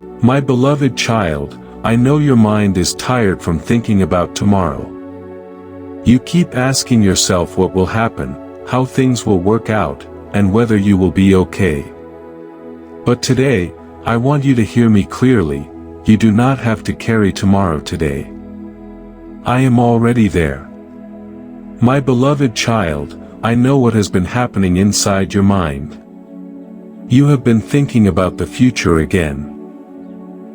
My beloved child, I know your mind is tired from thinking about tomorrow. You keep asking yourself what will happen, how things will work out, and whether you will be okay. But today, I want you to hear me clearly. You do not have to carry tomorrow today. I am already there. My beloved child, I know what has been happening inside your mind. You have been thinking about the future again.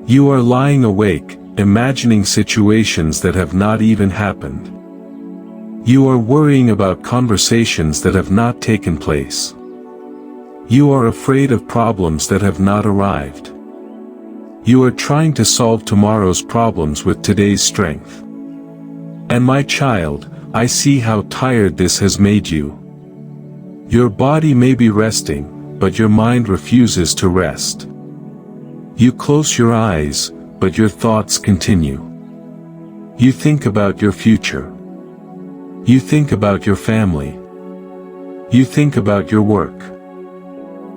You are lying awake, imagining situations that have not even happened. You are worrying about conversations that have not taken place. You are afraid of problems that have not arrived. You are trying to solve tomorrow's problems with today's strength. And my child, I see how tired this has made you. Your body may be resting, but your mind refuses to rest. You close your eyes, but your thoughts continue. You think about your future. You think about your family. You think about your work.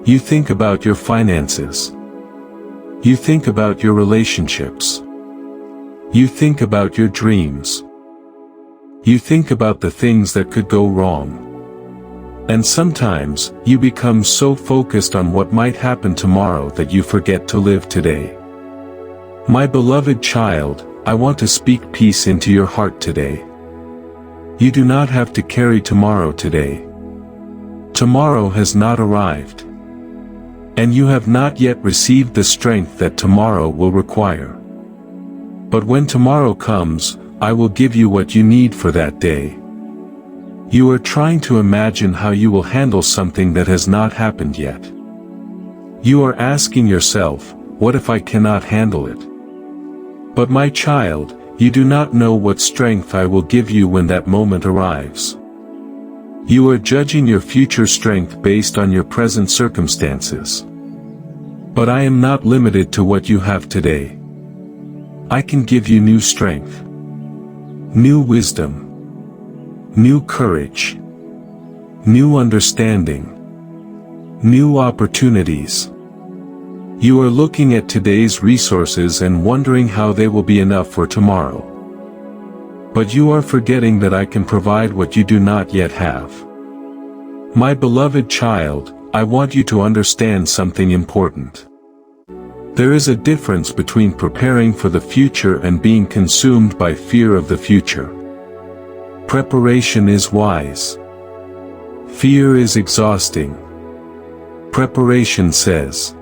You think about your finances. You think about your relationships. You think about your dreams. You think about the things that could go wrong. And sometimes, you become so focused on what might happen tomorrow that you forget to live today. My beloved child, I want to speak peace into your heart today. You do not have to carry tomorrow today. Tomorrow has not arrived. And you have not yet received the strength that tomorrow will require. But when tomorrow comes, I will give you what you need for that day. You are trying to imagine how you will handle something that has not happened yet. You are asking yourself, what if I cannot handle it? But my child, you do not know what strength I will give you when that moment arrives. You are judging your future strength based on your present circumstances. But I am not limited to what you have today. I can give you new strength, new wisdom, new courage, new understanding, new opportunities. You are looking at today's resources and wondering how they will be enough for tomorrow. But you are forgetting that I can provide what you do not yet have. My beloved child, I want you to understand something important. There is a difference between preparing for the future and being consumed by fear of the future. Preparation is wise. Fear is exhausting. Preparation says,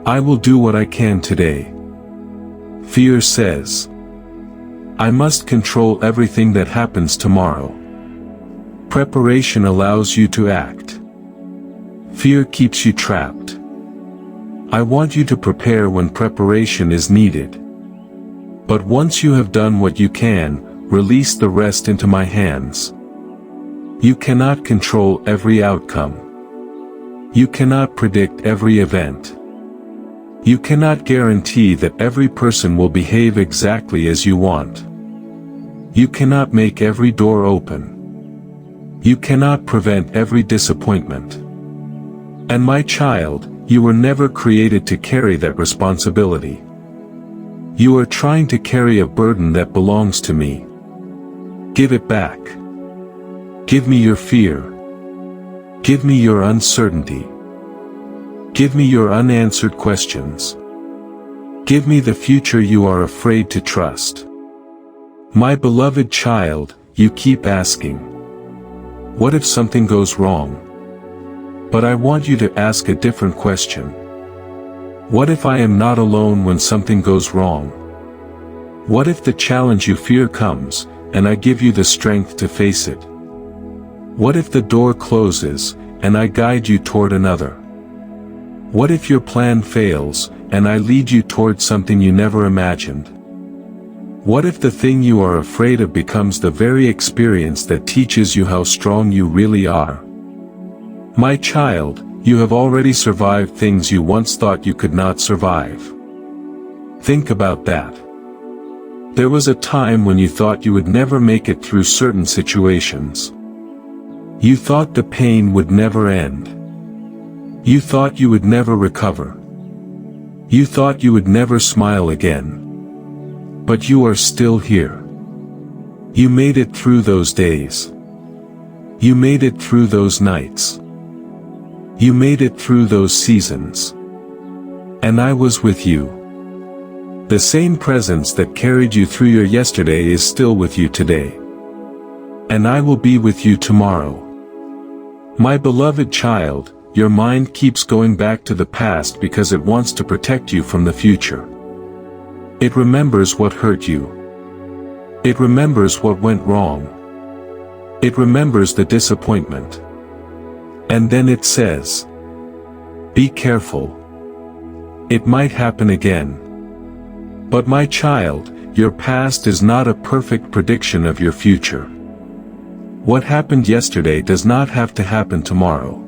I will do what I can today. Fear says, I must control everything that happens tomorrow. Preparation allows you to act. Fear keeps you trapped. I want you to prepare when preparation is needed. But once you have done what you can, release the rest into my hands. You cannot control every outcome. You cannot predict every event. You cannot guarantee that every person will behave exactly as you want. You cannot make every door open. You cannot prevent every disappointment. And my child, you were never created to carry that responsibility. You are trying to carry a burden that belongs to me. Give it back. Give me your fear. Give me your uncertainty. Give me your unanswered questions. Give me the future you are afraid to trust. My beloved child, you keep asking, what if something goes wrong? But I want you to ask a different question. What if I am not alone when something goes wrong? What if the challenge you fear comes, and I give you the strength to face it? What if the door closes, and I guide you toward another? What if your plan fails, and I lead you toward something you never imagined? What if the thing you are afraid of becomes the very experience that teaches you how strong you really are? My child, you have already survived things you once thought you could not survive. Think about that. There was a time when you thought you would never make it through certain situations. You thought the pain would never end. You thought you would never recover. You thought you would never smile again. But you are still here. You made it through those days. You made it through those nights. You made it through those seasons. And I was with you. The same presence that carried you through your yesterday is still with you today. And I will be with you tomorrow. My beloved child, your mind keeps going back to the past because it wants to protect you from the future. It remembers what hurt you. It remembers what went wrong. It remembers the disappointment. And then it says, "Be careful. It might happen again." But my child, your past is not a perfect prediction of your future. What happened yesterday does not have to happen tomorrow.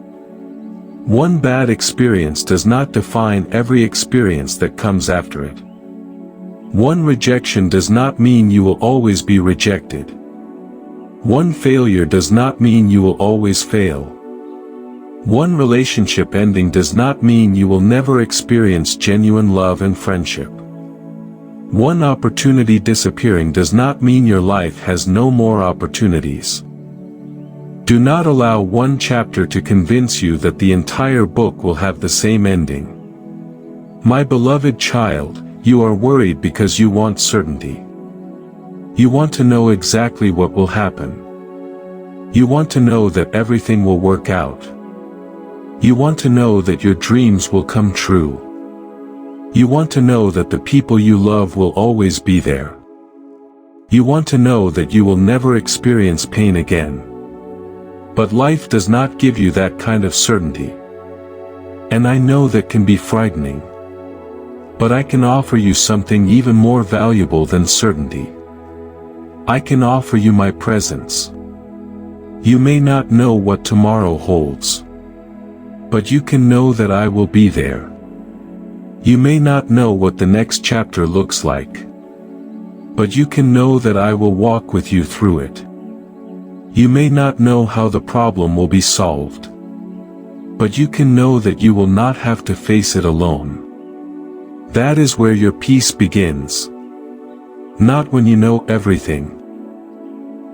One bad experience does not define every experience that comes after it. One rejection does not mean you will always be rejected. One failure does not mean you will always fail. One relationship ending does not mean you will never experience genuine love and friendship. One opportunity disappearing does not mean your life has no more opportunities. Do not allow one chapter to convince you that the entire book will have the same ending. My beloved child, you are worried because you want certainty. You want to know exactly what will happen. You want to know that everything will work out. You want to know that your dreams will come true. You want to know that the people you love will always be there. You want to know that you will never experience pain again. But life does not give you that kind of certainty. And I know that can be frightening. But I can offer you something even more valuable than certainty. I can offer you my presence. You may not know what tomorrow holds. But you can know that I will be there. You may not know what the next chapter looks like. But you can know that I will walk with you through it. You may not know how the problem will be solved. But you can know that you will not have to face it alone. That is where your peace begins. Not when you know everything.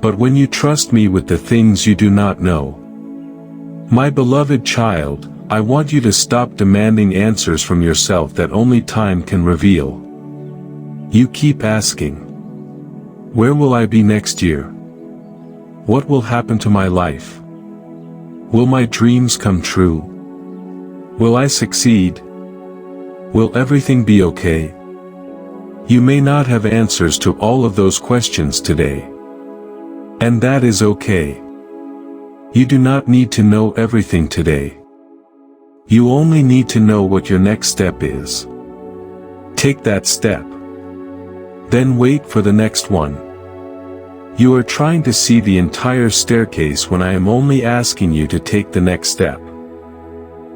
But when you trust me with the things you do not know. My beloved child, I want you to stop demanding answers from yourself that only time can reveal. You keep asking, where will I be next year? What will happen to my life? Will my dreams come true? Will I succeed? Will everything be okay? You may not have answers to all of those questions today. And that is okay. You do not need to know everything today. You only need to know what your next step is. Take that step. Then wait for the next one. You are trying to see the entire staircase when I am only asking you to take the next step.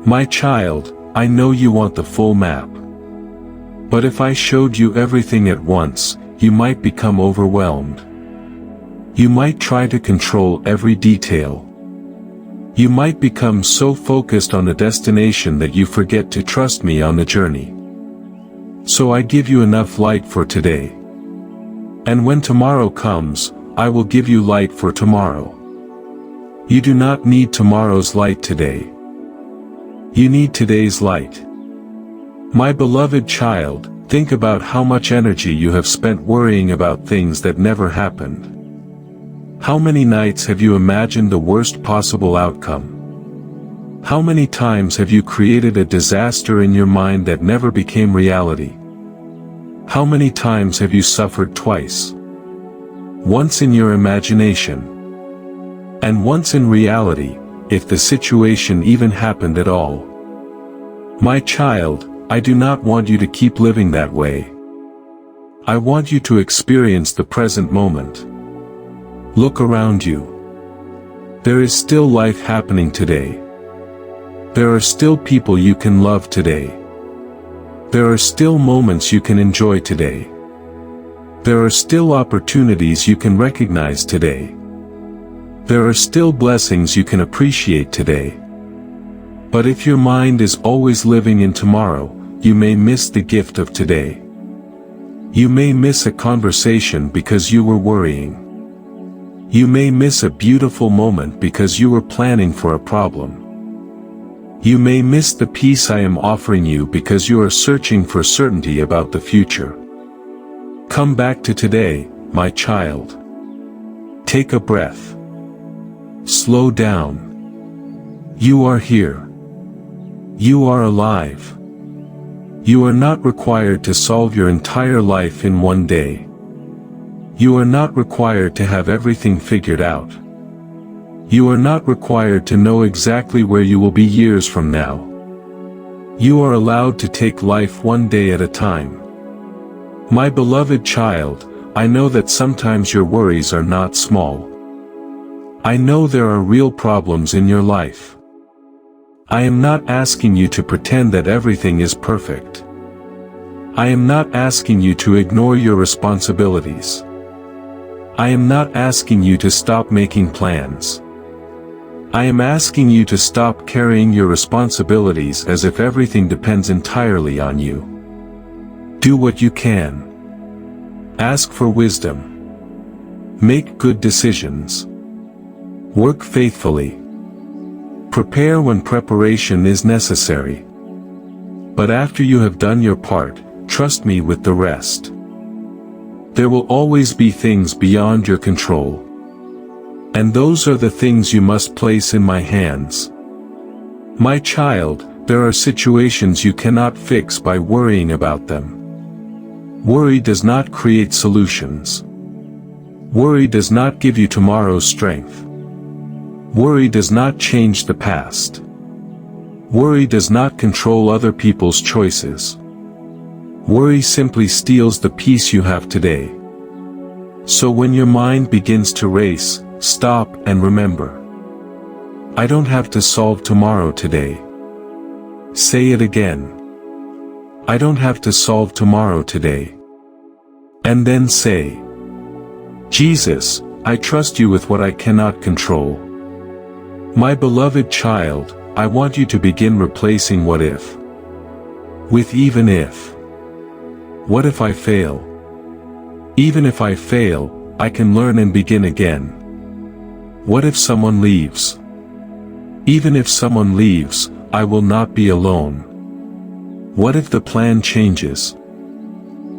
My child, I know you want the full map. But if I showed you everything at once, you might become overwhelmed. You might try to control every detail. You might become so focused on the destination that you forget to trust me on the journey. So I give you enough light for today. And when tomorrow comes, I will give you light for tomorrow. You do not need tomorrow's light today. You need today's light. My beloved child, think about how much energy you have spent worrying about things that never happened. How many nights have you imagined the worst possible outcome? How many times have you created a disaster in your mind that never became reality? How many times have you suffered twice? Once in your imagination. And once in reality, if the situation even happened at all. My child, I do not want you to keep living that way. I want you to experience the present moment. Look around you. There is still life happening today. There are still people you can love today. There are still moments you can enjoy today. There are still opportunities you can recognize today. There are still blessings you can appreciate today. But if your mind is always living in tomorrow, you may miss the gift of today. You may miss a conversation because you were worrying. You may miss a beautiful moment because you were planning for a problem. You may miss the peace I am offering you because you are searching for certainty about the future. Come back to today, my child. Take a breath. Slow down. You are here. You are alive. You are not required to solve your entire life in one day. You are not required to have everything figured out. You are not required to know exactly where you will be years from now. You are allowed to take life one day at a time. My beloved child, I know that sometimes your worries are not small. I know there are real problems in your life. I am not asking you to pretend that everything is perfect. I am not asking you to ignore your responsibilities. I am not asking you to stop making plans. I am asking you to stop carrying your responsibilities as if everything depends entirely on you. Do what you can. Ask for wisdom. Make good decisions. Work faithfully. Prepare when preparation is necessary. But after you have done your part, trust me with the rest. There will always be things beyond your control. And those are the things you must place in my hands. My child, there are situations you cannot fix by worrying about them. Worry does not create solutions. Worry does not give you tomorrow's strength. Worry does not change the past. Worry does not control other people's choices. Worry simply steals the peace you have today. So when your mind begins to race, stop and remember. I don't have to solve tomorrow today. Say it again. I don't have to solve tomorrow today. And then say, Jesus, I trust you with what I cannot control. My beloved child, I want you to begin replacing what if with even if. What if I fail? Even if I fail, I can learn and begin again. What if someone leaves? Even if someone leaves, I will not be alone. What if the plan changes?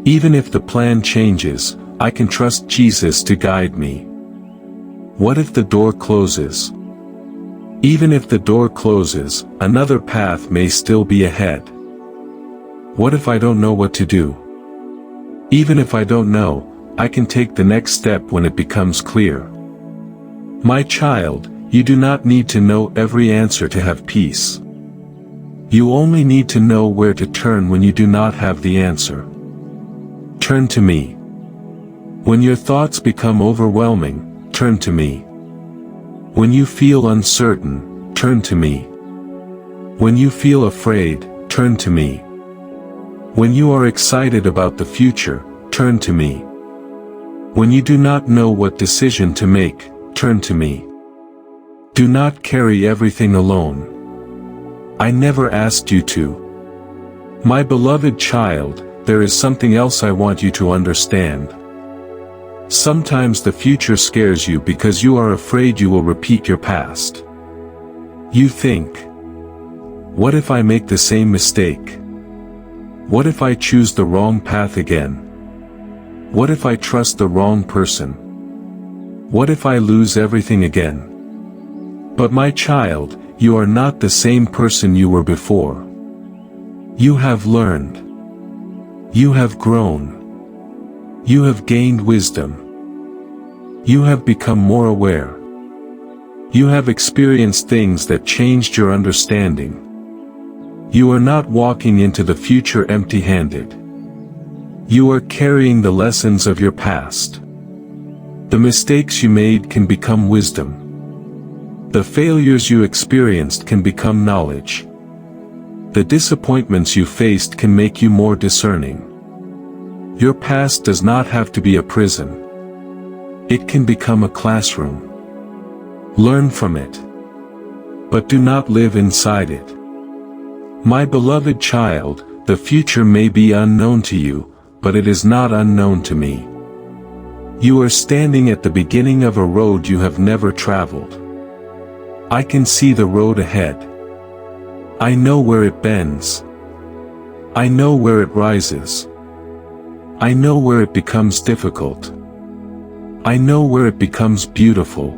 Even if the plan changes, I can trust Jesus to guide me. What if the door closes? Even if the door closes, another path may still be ahead. What if I don't know what to do? Even if I don't know, I can take the next step when it becomes clear. My child, you do not need to know every answer to have peace. You only need to know where to turn when you do not have the answer. Turn to me. When your thoughts become overwhelming, turn to me. When you feel uncertain, turn to me. When you feel afraid, turn to me. When you are excited about the future, turn to me. When you do not know what decision to make, turn to me. Do not carry everything alone. I never asked you to. My beloved child, there is something else I want you to understand. Sometimes the future scares you because you are afraid you will repeat your past. You think, what if I make the same mistake? What if I choose the wrong path again? What if I trust the wrong person? What if I lose everything again? But my child, you are not the same person you were before. You have learned. You have grown. You have gained wisdom. You have become more aware. You have experienced things that changed your understanding. You are not walking into the future empty-handed. You are carrying the lessons of your past. The mistakes you made can become wisdom. The failures you experienced can become knowledge. The disappointments you faced can make you more discerning. Your past does not have to be a prison. It can become a classroom. Learn from it. But do not live inside it. My beloved child, The future may be unknown to you, but it is not unknown to me. You are standing at the beginning of a road you have never traveled. I can see the road ahead. I know where it bends. I know where it rises. I know where it becomes difficult. I know where it becomes beautiful.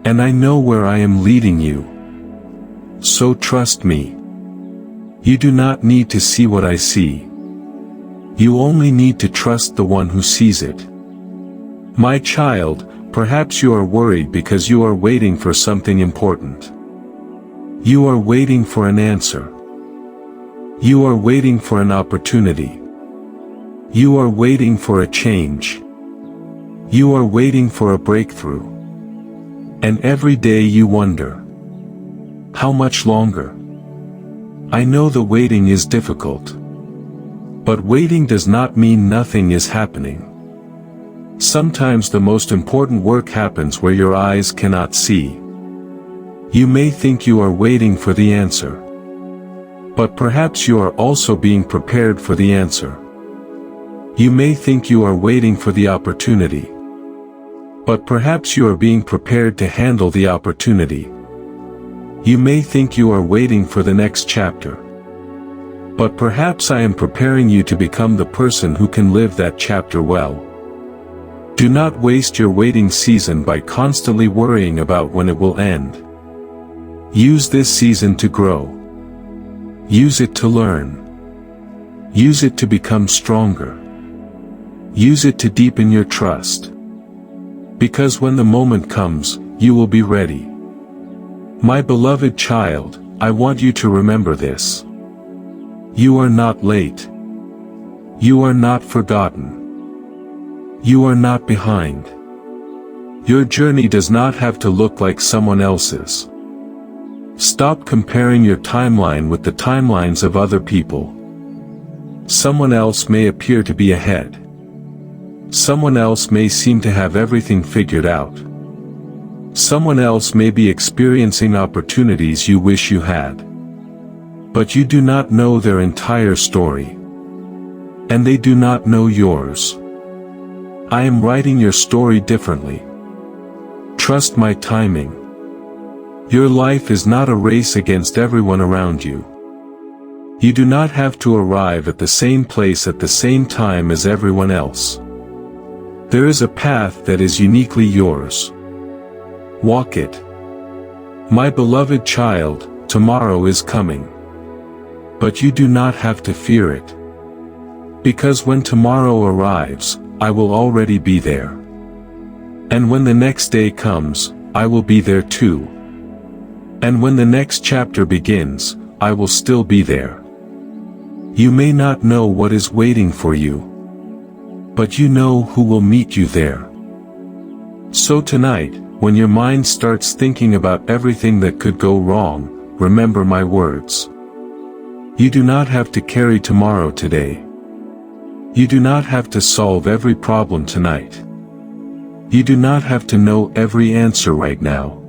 And I know where I am leading you. So trust me. You do not need to see what I see. You only need to trust the one who sees it. My child, perhaps you are worried because you are waiting for something important. You are waiting for an answer. You are waiting for an opportunity. You are waiting for a change. You are waiting for a breakthrough. And every day you wonder, how much longer? I know the waiting is difficult. But waiting does not mean nothing is happening. Sometimes the most important work happens where your eyes cannot see. You may think you are waiting for the answer. But perhaps you are also being prepared for the answer. You may think you are waiting for the opportunity. But perhaps you are being prepared to handle the opportunity. You may think you are waiting for the next chapter. But perhaps I am preparing you to become the person who can live that chapter well. Do not waste your waiting season by constantly worrying about when it will end. Use this season to grow. Use it to learn. Use it to become stronger. Use it to deepen your trust. Because when the moment comes, you will be ready. My beloved child, I want you to remember this. You are not late. You are not forgotten. You are not behind. Your journey does not have to look like someone else's. Stop comparing your timeline with the timelines of other people. Someone else may appear to be ahead. Someone else may seem to have everything figured out. Someone else may be experiencing opportunities you wish you had. But you do not know their entire story. And they do not know yours. I am writing your story differently. Trust my timing. Your life is not a race against everyone around you. You do not have to arrive at the same place at the same time as everyone else. There is a path that is uniquely yours. Walk it. My beloved child, tomorrow is coming. But you do not have to fear it. Because when tomorrow arrives, I will already be there. And when the next day comes, I will be there too. And when the next chapter begins, I will still be there. You may not know what is waiting for you. But you know who will meet you there. So tonight, when your mind starts thinking about everything that could go wrong, remember my words. You do not have to carry tomorrow today. You do not have to solve every problem tonight. You do not have to know every answer right now.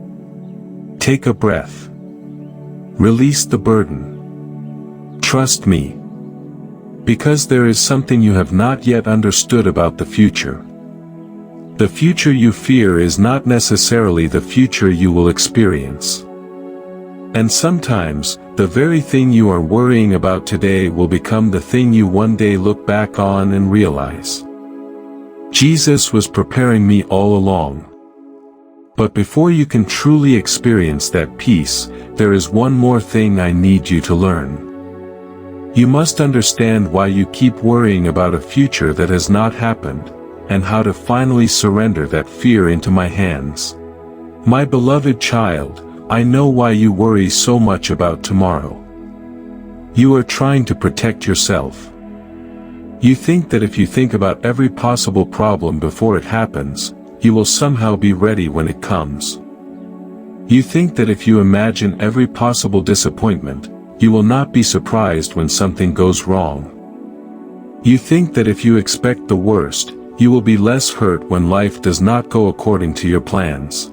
Take a breath. Release the burden. Trust me. Because there is something you have not yet understood about the future. The future you fear is not necessarily the future you will experience. And sometimes, the very thing you are worrying about today will become the thing you one day look back on and realize. Jesus was preparing me all along. But before you can truly experience that peace, there is one more thing I need you to learn. You must understand why you keep worrying about a future that has not happened, and how to finally surrender that fear into my hands. My beloved child, I know why you worry so much about tomorrow. You are trying to protect yourself. You think that if you think about every possible problem before it happens, you will somehow be ready when it comes. You think that if you imagine every possible disappointment, you will not be surprised when something goes wrong. You think that if you expect the worst, you will be less hurt when life does not go according to your plans.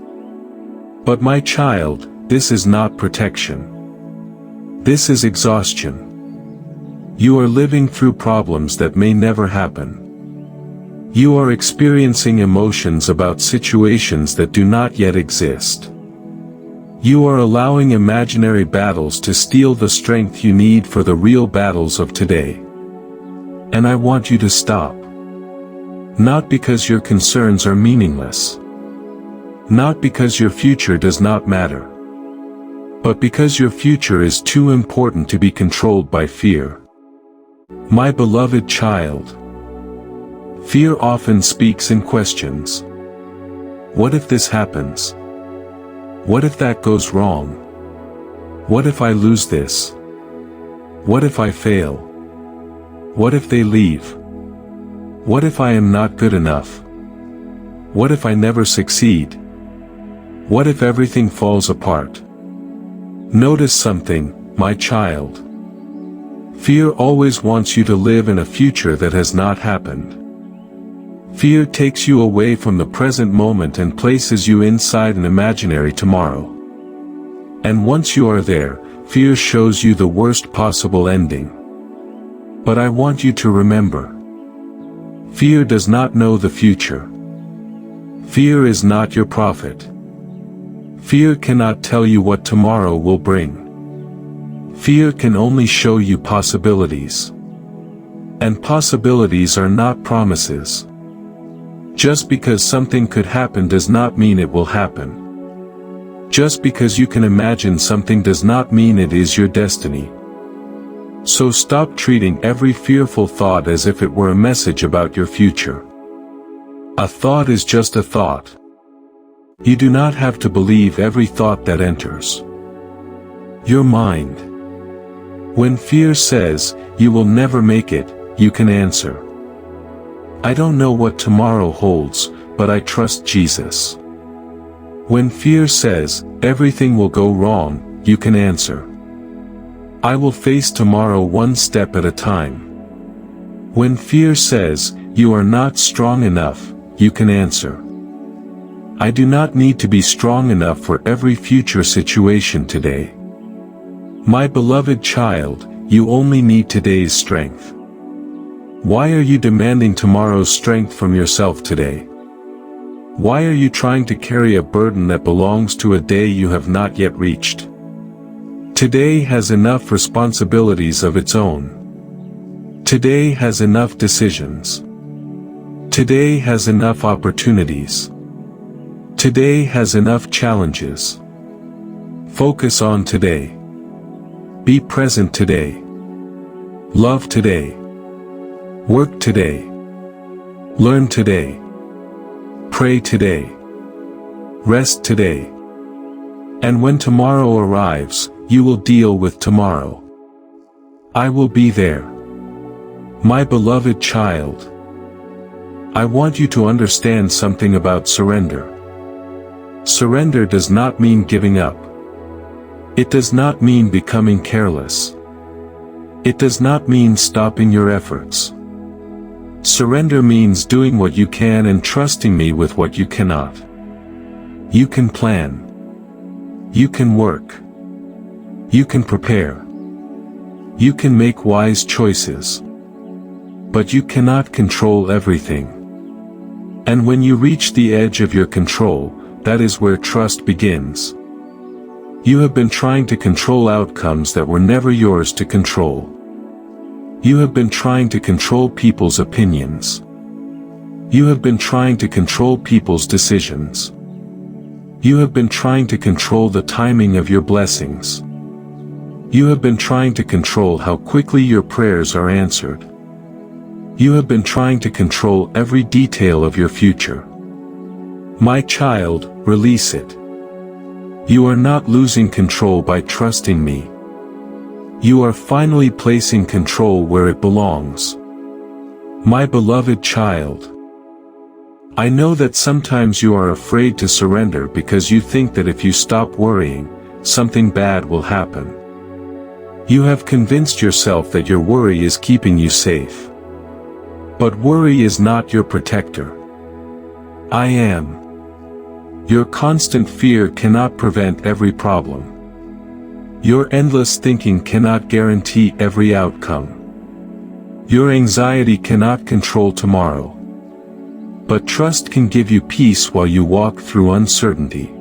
But my child, this is not protection. This is exhaustion. You are living through problems that may never happen. You are experiencing emotions about situations that do not yet exist. You are allowing imaginary battles to steal the strength you need for the real battles of today. And I want you to stop. Not because your concerns are meaningless. Not because your future does not matter. But because your future is too important to be controlled by fear. My beloved child. Fear often speaks in questions. What if this happens? What if that goes wrong? What if I lose this? What if I fail? What if they leave? What if I am not good enough? What if I never succeed? What if everything falls apart? Notice something, my child. Fear always wants you to live in a future that has not happened. Fear takes you away from the present moment and places you inside an imaginary tomorrow. And once you are there, fear shows you the worst possible ending. But I want you to remember. Fear does not know the future. Fear is not your prophet. Fear cannot tell you what tomorrow will bring. Fear can only show you possibilities. And possibilities are not promises. Just because something could happen does not mean it will happen. Just because you can imagine something does not mean it is your destiny. So stop treating every fearful thought as if it were a message about your future. A thought is just a thought. You do not have to believe every thought that enters your mind. When fear says, "You will never make it," you can answer, "I don't know what tomorrow holds, but I trust Jesus." When fear says, "Everything will go wrong," you can answer, "I will face tomorrow one step at a time." When fear says, "You are not strong enough," you can answer, "I do not need to be strong enough for every future situation today." My beloved child, you only need today's strength. Why are you demanding tomorrow's strength from yourself today? Why are you trying to carry a burden that belongs to a day you have not yet reached? Today has enough responsibilities of its own. Today has enough decisions. Today has enough opportunities. Today has enough challenges. Focus on today. Be present today. Love today. Work today. Learn today. Pray today. Rest today. And when tomorrow arrives, you will deal with tomorrow. I will be there. My beloved child. I want you to understand something about surrender. Surrender does not mean giving up. It does not mean becoming careless. It does not mean stopping your efforts. Surrender means doing what you can and trusting me with what you cannot. You can plan. You can work. You can prepare. You can make wise choices. But you cannot control everything. And when you reach the edge of your control, that is where trust begins. You have been trying to control outcomes that were never yours to control. You have been trying to control people's opinions. You have been trying to control people's decisions. You have been trying to control the timing of your blessings. You have been trying to control how quickly your prayers are answered. You have been trying to control every detail of your future. My child, release it. You are not losing control by trusting me. You are finally placing control where it belongs. My beloved child. I know that sometimes you are afraid to surrender because you think that if you stop worrying, something bad will happen. You have convinced yourself that your worry is keeping you safe. But worry is not your protector. I am. Your constant fear cannot prevent every problem. Your endless thinking cannot guarantee every outcome. Your anxiety cannot control tomorrow. But trust can give you peace while you walk through uncertainty.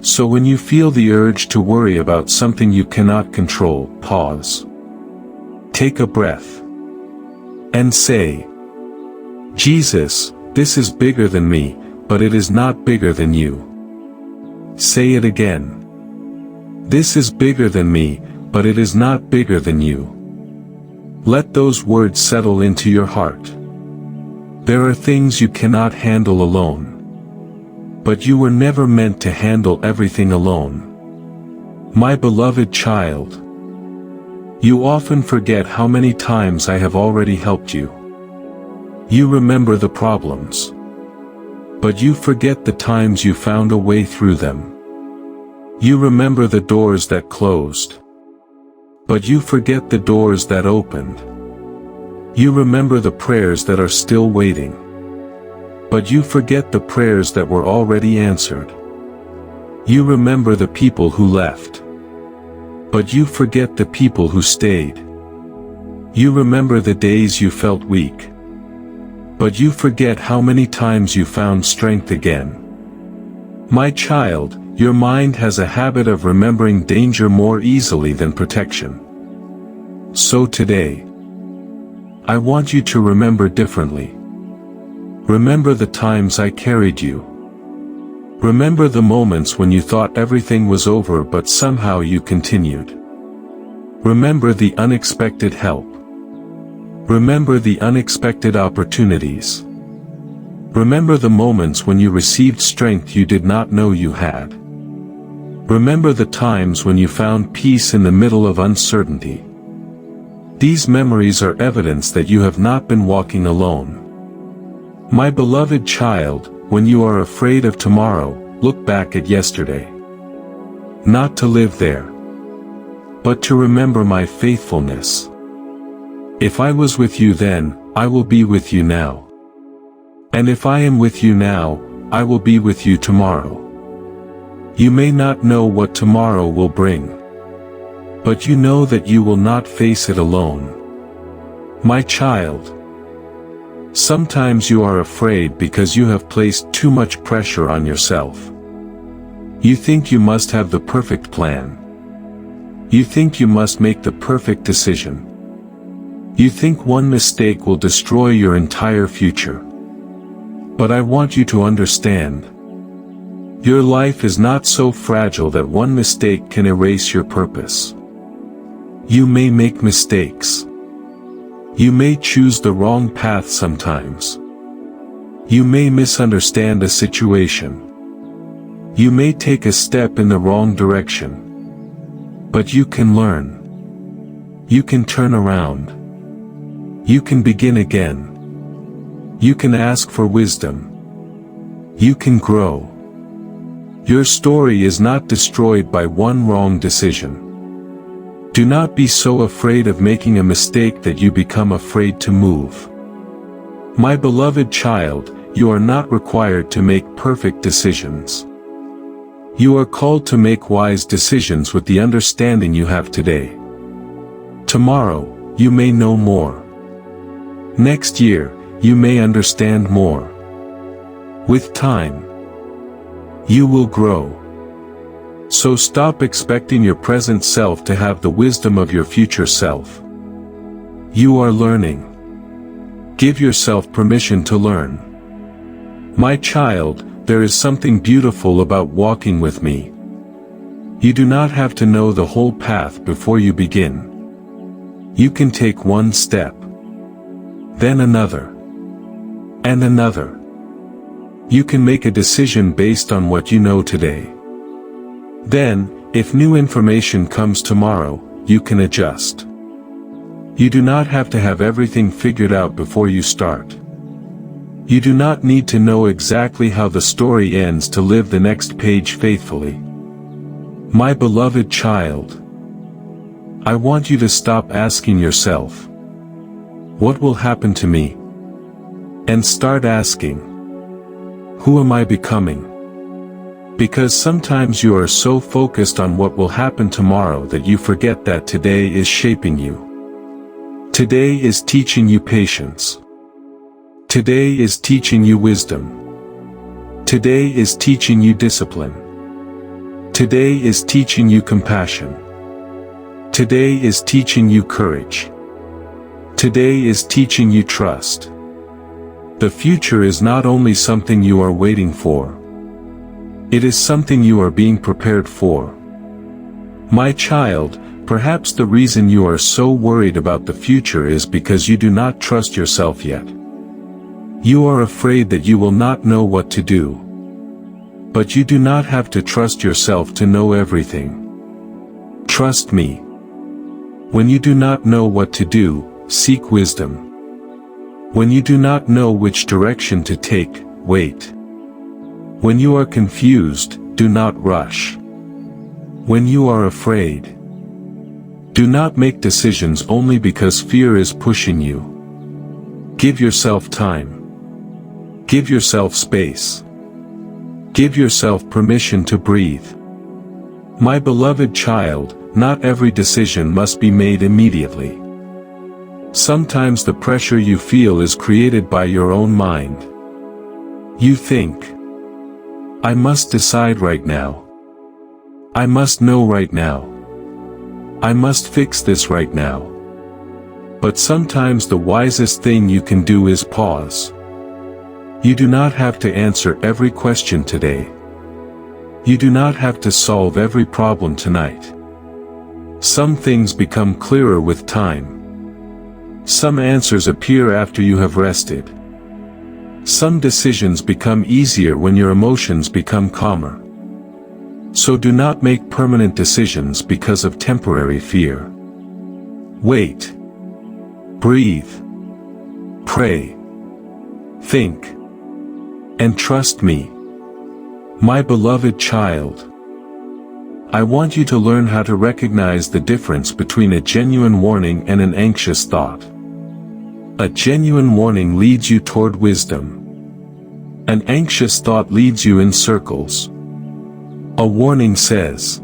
So when you feel the urge to worry about something you cannot control, pause. Take a breath. And say, Jesus, this is bigger than me, but it is not bigger than you. Say it again. This is bigger than me, but it is not bigger than you. Let those words settle into your heart. There are things you cannot handle alone. But you were never meant to handle everything alone. My beloved child, you often forget how many times I have already helped you. You remember the problems. But you forget the times you found a way through them. You remember the doors that closed. But you forget the doors that opened. You remember the prayers that are still waiting. But you forget the prayers that were already answered. You remember the people who left. But you forget the people who stayed. You remember the days you felt weak. But you forget how many times you found strength again. My child, your mind has a habit of remembering danger more easily than protection. So today, I want you to remember differently. Remember the times I carried you. Remember the moments when you thought everything was over but somehow you continued. Remember the unexpected help. Remember the unexpected opportunities. Remember the moments when you received strength you did not know you had. Remember the times when you found peace in the middle of uncertainty. These memories are evidence that you have not been walking alone. My beloved child, when you are afraid of tomorrow, look back at yesterday. Not to live there, but to remember my faithfulness. If I was with you then, I will be with you now. And if I am with you now, I will be with you tomorrow. You may not know what tomorrow will bring, but you know that you will not face it alone. My child, sometimes you are afraid because you have placed too much pressure on yourself. You think you must have the perfect plan. You think you must make the perfect decision. You think one mistake will destroy your entire future. But I want you to understand. Your life is not so fragile that one mistake can erase your purpose. You may make mistakes. You may choose the wrong path sometimes. You may misunderstand a situation. You may take a step in the wrong direction. But you can learn. You can turn around. You can begin again. You can ask for wisdom. You can grow. Your story is not destroyed by one wrong decision. Do not be so afraid of making a mistake that you become afraid to move. My beloved child, you are not required to make perfect decisions. You are called to make wise decisions with the understanding you have today. Tomorrow, you may know more. Next year, you may understand more. With time, you will grow. So stop expecting your present self to have the wisdom of your future self. You are learning. Give yourself permission to learn. My child, there is something beautiful about walking with me. You do not have to know the whole path before you begin. You can take one step, then another, and another. You can make a decision based on what you know today. Then, if new information comes tomorrow, you can adjust. You do not have to have everything figured out before you start. You do not need to know exactly how the story ends to live the next page faithfully. My beloved child, I want you to stop asking yourself, what will happen to me? And start asking, who am I becoming? Because sometimes you are so focused on what will happen tomorrow that you forget that today is shaping you. Today is teaching you patience. Today is teaching you wisdom. Today is teaching you discipline. Today is teaching you compassion. Today is teaching you courage. Today is teaching you trust. The future is not only something you are waiting for. It is something you are being prepared for. My child, perhaps the reason you are so worried about the future is because you do not trust yourself yet. You are afraid that you will not know what to do. But you do not have to trust yourself to know everything. Trust me. When you do not know what to do, seek wisdom. When you do not know which direction to take, wait. When you are confused, do not rush. When you are afraid, do not make decisions only because fear is pushing you. Give yourself time. Give yourself space. Give yourself permission to breathe. My beloved child, not every decision must be made immediately. Sometimes the pressure you feel is created by your own mind. You think, I must decide right now. I must know right now. I must fix this right now. But sometimes the wisest thing you can do is pause. You do not have to answer every question today. You do not have to solve every problem tonight. Some things become clearer with time. Some answers appear after you have rested. Some decisions become easier when your emotions become calmer. So do not make permanent decisions because of temporary fear. Wait. Breathe. Pray. Think. And trust me. My beloved child. I want you to learn how to recognize the difference between a genuine warning and an anxious thought. A genuine warning leads you toward wisdom. An anxious thought leads you in circles. A warning says,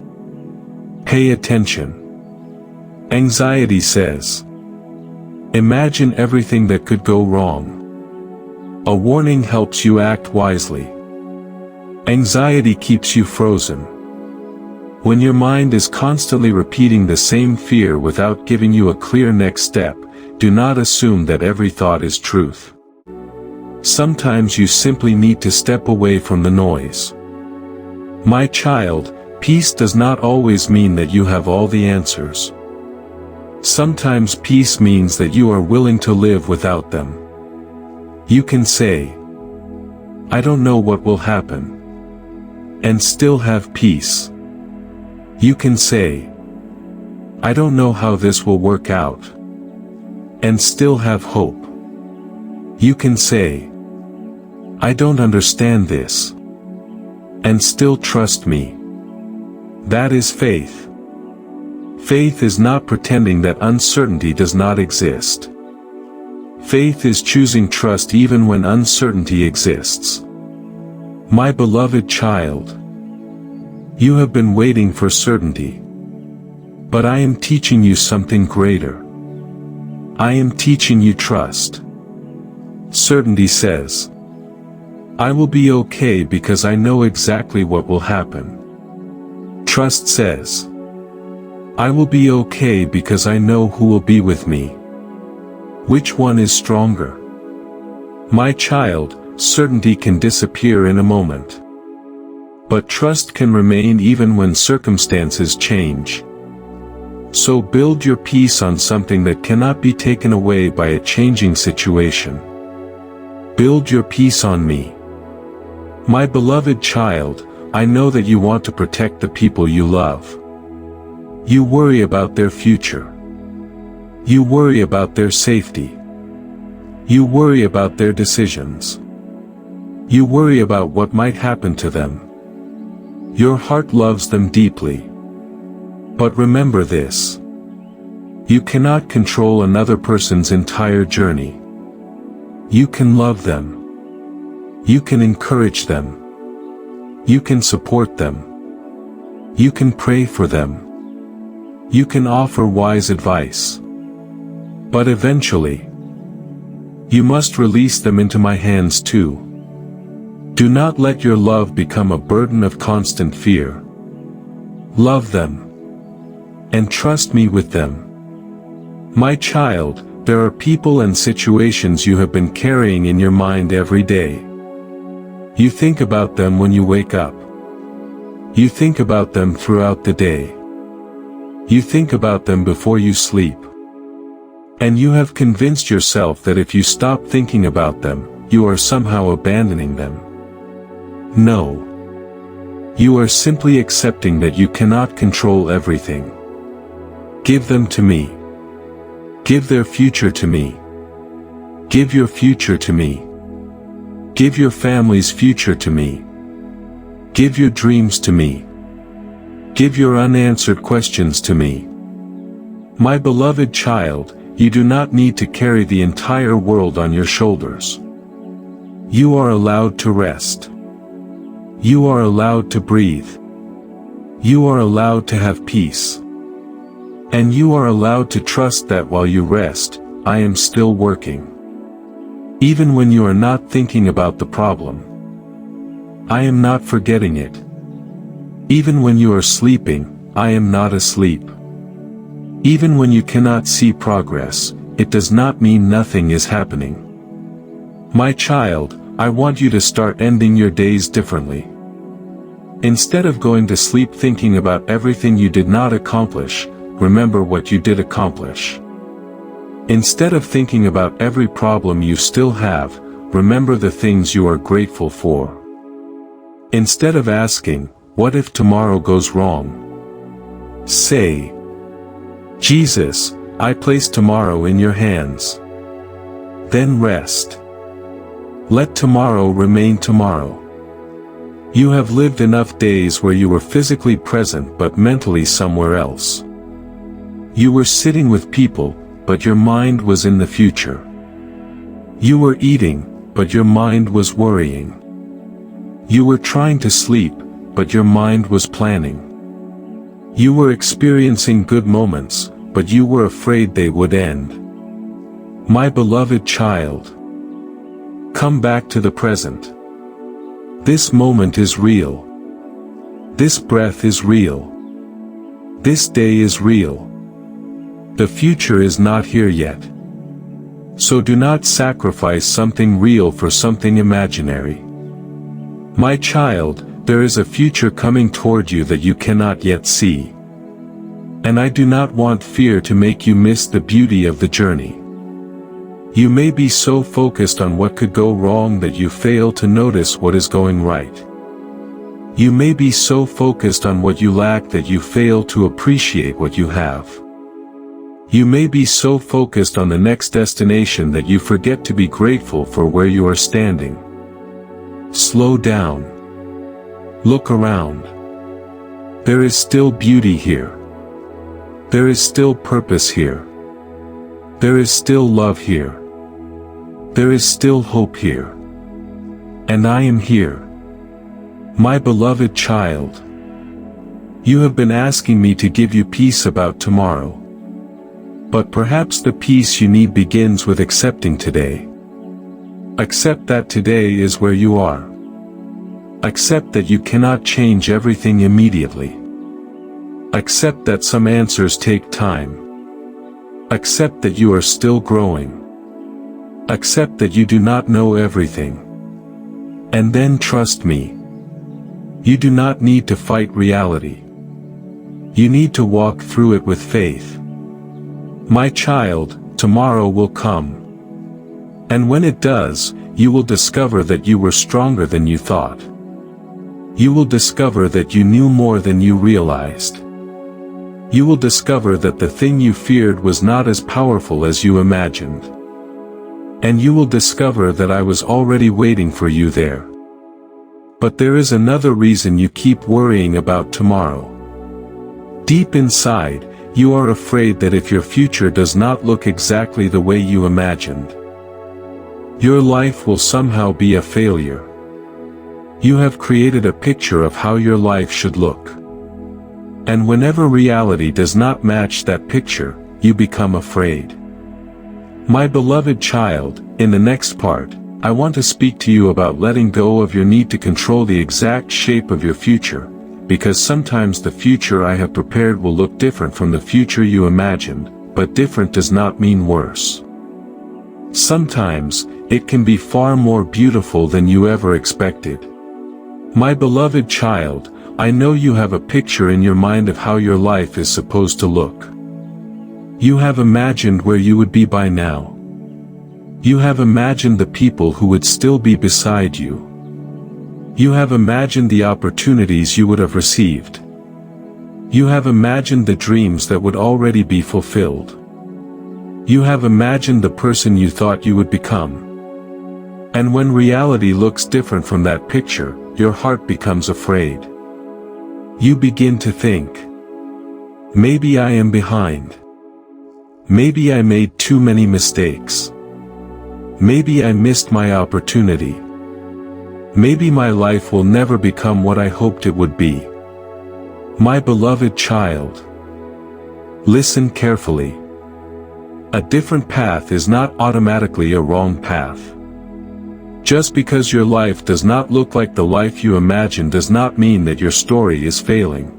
pay attention. Anxiety says, imagine everything that could go wrong. A warning helps you act wisely. Anxiety keeps you frozen. When your mind is constantly repeating the same fear without giving you a clear next step, do not assume that every thought is truth. Sometimes you simply need to step away from the noise. My child, peace does not always mean that you have all the answers. Sometimes peace means that you are willing to live without them. You can say, I don't know what will happen, and still have peace. You can say, I don't know how this will work out, and still have hope. You can say, I don't understand this, and still trust me. That is faith. Faith is not pretending that uncertainty does not exist. Faith is choosing trust even when uncertainty exists. My beloved child, you have been waiting for certainty. But I am teaching you something greater. I am teaching you trust. Certainty says, I will be okay because I know exactly what will happen. Trust says, I will be okay because I know who will be with me. Which one is stronger? My child, certainty can disappear in a moment. But trust can remain even when circumstances change. So build your peace on something that cannot be taken away by a changing situation. Build your peace on me. My beloved child, I know that you want to protect the people you love. You worry about their future. You worry about their safety. You worry about their decisions. You worry about what might happen to them. Your heart loves them deeply. But remember this. You cannot control another person's entire journey. You can love them. You can encourage them. You can support them. You can pray for them. You can offer wise advice. But eventually, you must release them into my hands too. Do not let your love become a burden of constant fear. Love them. And trust me with them. My child, there are people and situations you have been carrying in your mind every day. You think about them when you wake up. You think about them throughout the day. You think about them before you sleep. And you have convinced yourself that if you stop thinking about them, you are somehow abandoning them. No. You are simply accepting that you cannot control everything. Give them to me. Give their future to me. Give your future to me. Give your family's future to me. Give your dreams to me. Give your unanswered questions to me. My beloved child, you do not need to carry the entire world on your shoulders. You are allowed to rest. You are allowed to breathe. You are allowed to have peace. And you are allowed to trust that while you rest, I am still working. Even when you are not thinking about the problem, I am not forgetting it. Even when you are sleeping, I am not asleep. Even when you cannot see progress, it does not mean nothing is happening. My child, I want you to start ending your days differently. Instead of going to sleep thinking about everything you did not accomplish, remember what you did accomplish. Instead of thinking about every problem you still have, remember the things you are grateful for. Instead of asking, what if tomorrow goes wrong? Say, Jesus, I place tomorrow in your hands. Then rest. Let tomorrow remain tomorrow. You have lived enough days where you were physically present but mentally somewhere else. You were sitting with people, but your mind was in the future. You were eating, but your mind was worrying. You were trying to sleep, but your mind was planning. You were experiencing good moments, but you were afraid they would end. My beloved child, come back to the present. This moment is real. This breath is real. This day is real. The future is not here yet. So do not sacrifice something real for something imaginary. My child, there is a future coming toward you that you cannot yet see. And I do not want fear to make you miss the beauty of the journey. You may be so focused on what could go wrong that you fail to notice what is going right. You may be so focused on what you lack that you fail to appreciate what you have. You may be so focused on the next destination that you forget to be grateful for where you are standing. Slow down. Look around. There is still beauty here. There is still purpose here. There is still love here. There is still hope here. And I am here. My beloved child. You have been asking me to give you peace about tomorrow. But perhaps the peace you need begins with accepting today. Accept that today is where you are. Accept that you cannot change everything immediately. Accept that some answers take time. Accept that you are still growing. Accept that you do not know everything. And then trust me. You do not need to fight reality. You need to walk through it with faith. My child, tomorrow will come. And when it does, you will discover that you were stronger than you thought. You will discover that you knew more than you realized. You will discover that the thing you feared was not as powerful as you imagined. And you will discover that I was already waiting for you there. But there is another reason you keep worrying about tomorrow. Deep inside, you are afraid that if your future does not look exactly the way you imagined, your life will somehow be a failure. You have created a picture of how your life should look. And whenever reality does not match that picture, you become afraid. My beloved child, in the next part, I want to speak to you about letting go of your need to control the exact shape of your future, because sometimes the future I have prepared will look different from the future you imagined, but different does not mean worse. Sometimes, it can be far more beautiful than you ever expected. My beloved child, I know you have a picture in your mind of how your life is supposed to look. You have imagined where you would be by now. You have imagined the people who would still be beside you. You have imagined the opportunities you would have received. You have imagined the dreams that would already be fulfilled. You have imagined the person you thought you would become. And when reality looks different from that picture, your heart becomes afraid. You begin to think, maybe I am behind. Maybe I made too many mistakes. Maybe I missed my opportunity. Maybe my life will never become what I hoped it would be. My beloved child, listen carefully. A different path is not automatically a wrong path. Just because your life does not look like the life you imagined does not mean that your story is failing.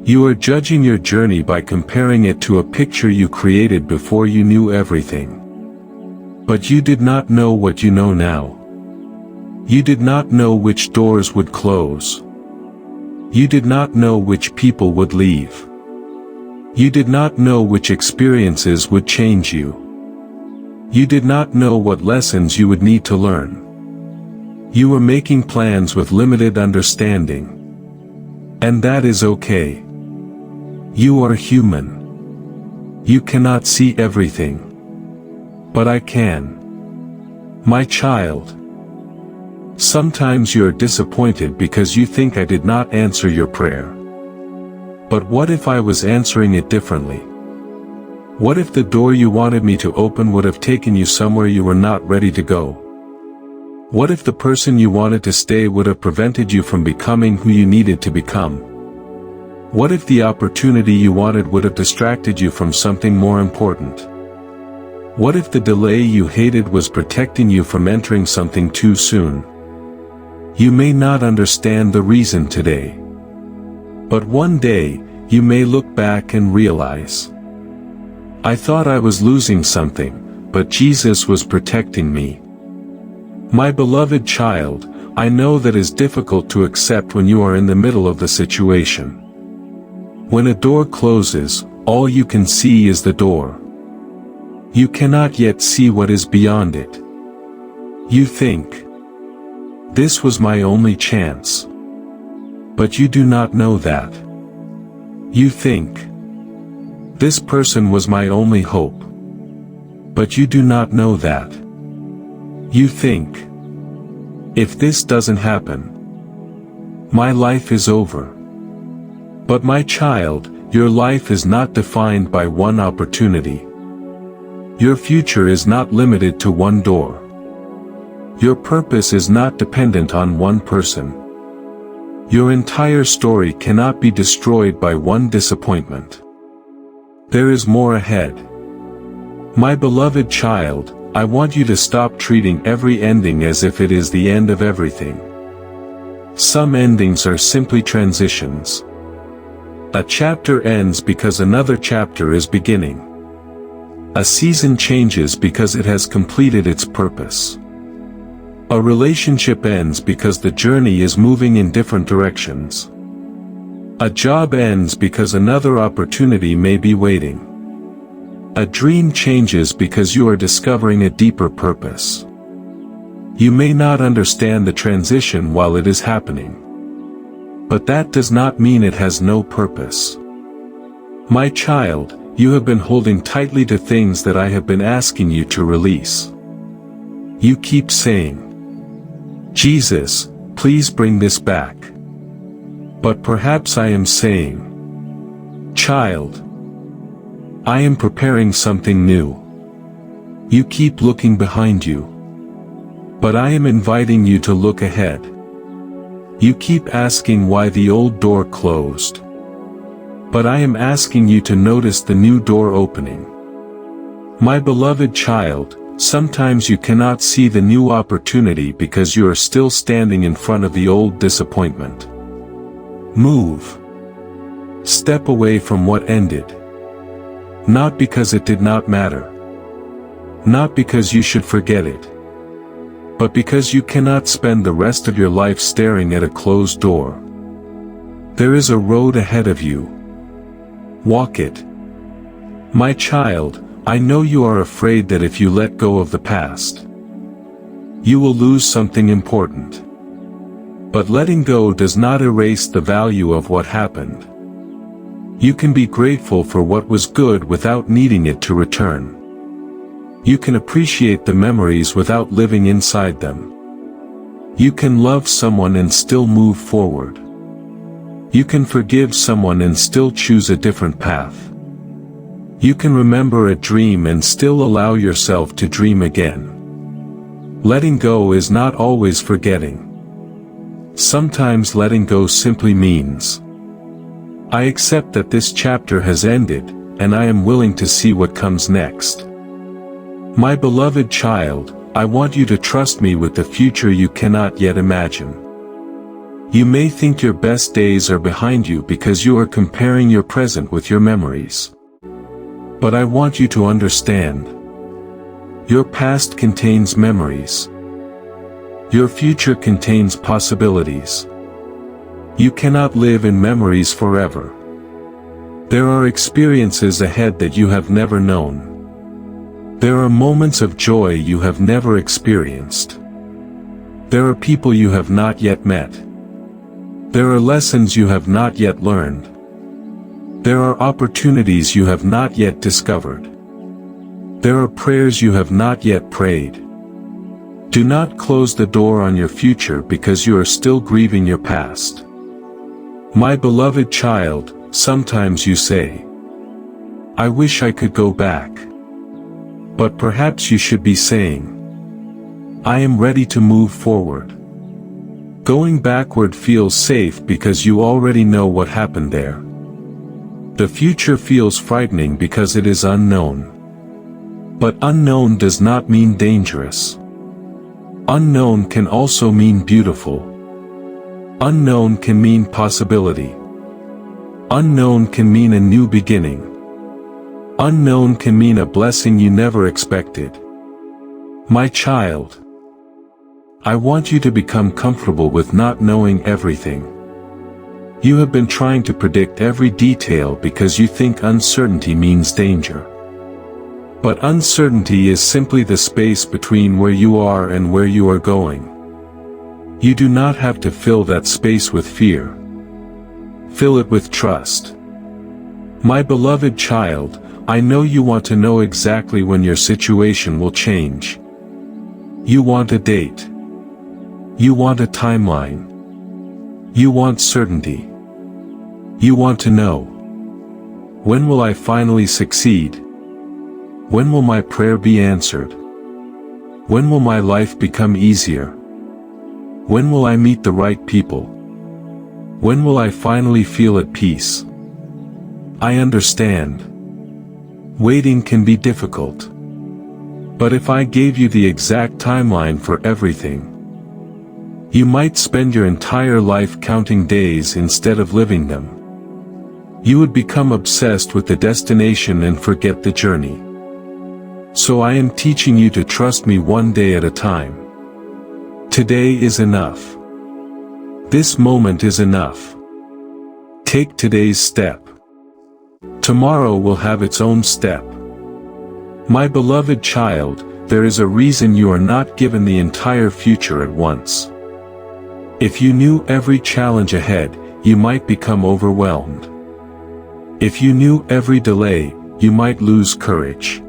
You are judging your journey by comparing it to a picture you created before you knew everything. But you did not know what you know now. You did not know which doors would close. You did not know which people would leave. You did not know which experiences would change you. You did not know what lessons you would need to learn. You were making plans with limited understanding. And that is okay. You are human. You cannot see everything. But I can. My child. Sometimes you are disappointed because you think I did not answer your prayer. But what if I was answering it differently? What if the door you wanted me to open would have taken you somewhere you were not ready to go? What if the person you wanted to stay would have prevented you from becoming who you needed to become? What if the opportunity you wanted would have distracted you from something more important? What if the delay you hated was protecting you from entering something too soon? You may not understand the reason today. But one day, you may look back and realize, I thought I was losing something, but Jesus was protecting me. My beloved child, I know that is difficult to accept when you are in the middle of the situation. When a door closes, all you can see is the door. You cannot yet see what is beyond it. You think, this was my only chance. But you do not know that. You think, this person was my only hope. But you do not know that. You think, if this doesn't happen, my life is over. But my child, your life is not defined by one opportunity. Your future is not limited to one door. Your purpose is not dependent on one person. Your entire story cannot be destroyed by one disappointment. There is more ahead. My beloved child, I want you to stop treating every ending as if it is the end of everything. Some endings are simply transitions. A chapter ends because another chapter is beginning. A season changes because it has completed its purpose. A relationship ends because the journey is moving in different directions. A job ends because another opportunity may be waiting. A dream changes because you are discovering a deeper purpose. You may not understand the transition while it is happening. But that does not mean it has no purpose. My child, you have been holding tightly to things that I have been asking you to release. You keep saying, Jesus, please bring this back. But perhaps I am saying, child, I am preparing something new. You keep looking behind you. But I am inviting you to look ahead. You keep asking why the old door closed. But I am asking you to notice the new door opening. My beloved child, sometimes you cannot see the new opportunity because you are still standing in front of the old disappointment. Move. Step away from what ended. Not because it did not matter. Not because you should forget it. But because you cannot spend the rest of your life staring at a closed door. There is a road ahead of you. Walk it. My child, I know you are afraid that if you let go of the past, you will lose something important. But letting go does not erase the value of what happened. You can be grateful for what was good without needing it to return. You can appreciate the memories without living inside them. You can love someone and still move forward. You can forgive someone and still choose a different path. You can remember a dream and still allow yourself to dream again. Letting go is not always forgetting. Sometimes letting go simply means, I accept that this chapter has ended, and I am willing to see what comes next. My beloved child, I want you to trust me with the future you cannot yet imagine. You may think your best days are behind you because you are comparing your present with your memories. But I want you to understand. Your past contains memories. Your future contains possibilities. You cannot live in memories forever. There are experiences ahead that you have never known. There are moments of joy you have never experienced. There are people you have not yet met. There are lessons you have not yet learned. There are opportunities you have not yet discovered. There are prayers you have not yet prayed. Do not close the door on your future because you are still grieving your past. My beloved child, sometimes you say, I wish I could go back. But perhaps you should be saying, I am ready to move forward. Going backward feels safe because you already know what happened there. The future feels frightening because it is unknown. But unknown does not mean dangerous. Unknown can also mean beautiful. Unknown can mean possibility. Unknown can mean a new beginning. Unknown can mean a blessing you never expected. My child, I want you to become comfortable with not knowing everything. You have been trying to predict every detail because you think uncertainty means danger. But uncertainty is simply the space between where you are and where you are going. You do not have to fill that space with fear. Fill it with trust. My beloved child, I know you want to know exactly when your situation will change. You want a date. You want a timeline. You want certainty. You want to know. When will I finally succeed? When will my prayer be answered? When will my life become easier? When will I meet the right people? When will I finally feel at peace? I understand. Waiting can be difficult. But if I gave you the exact timeline for everything, you might spend your entire life counting days instead of living them. You would become obsessed with the destination and forget the journey. So I am teaching you to trust me one day at a time. Today is enough. This moment is enough. Take today's step. Tomorrow will have its own step. My beloved child, there is a reason you are not given the entire future at once. If you knew every challenge ahead, you might become overwhelmed. If you knew every delay, you might lose courage.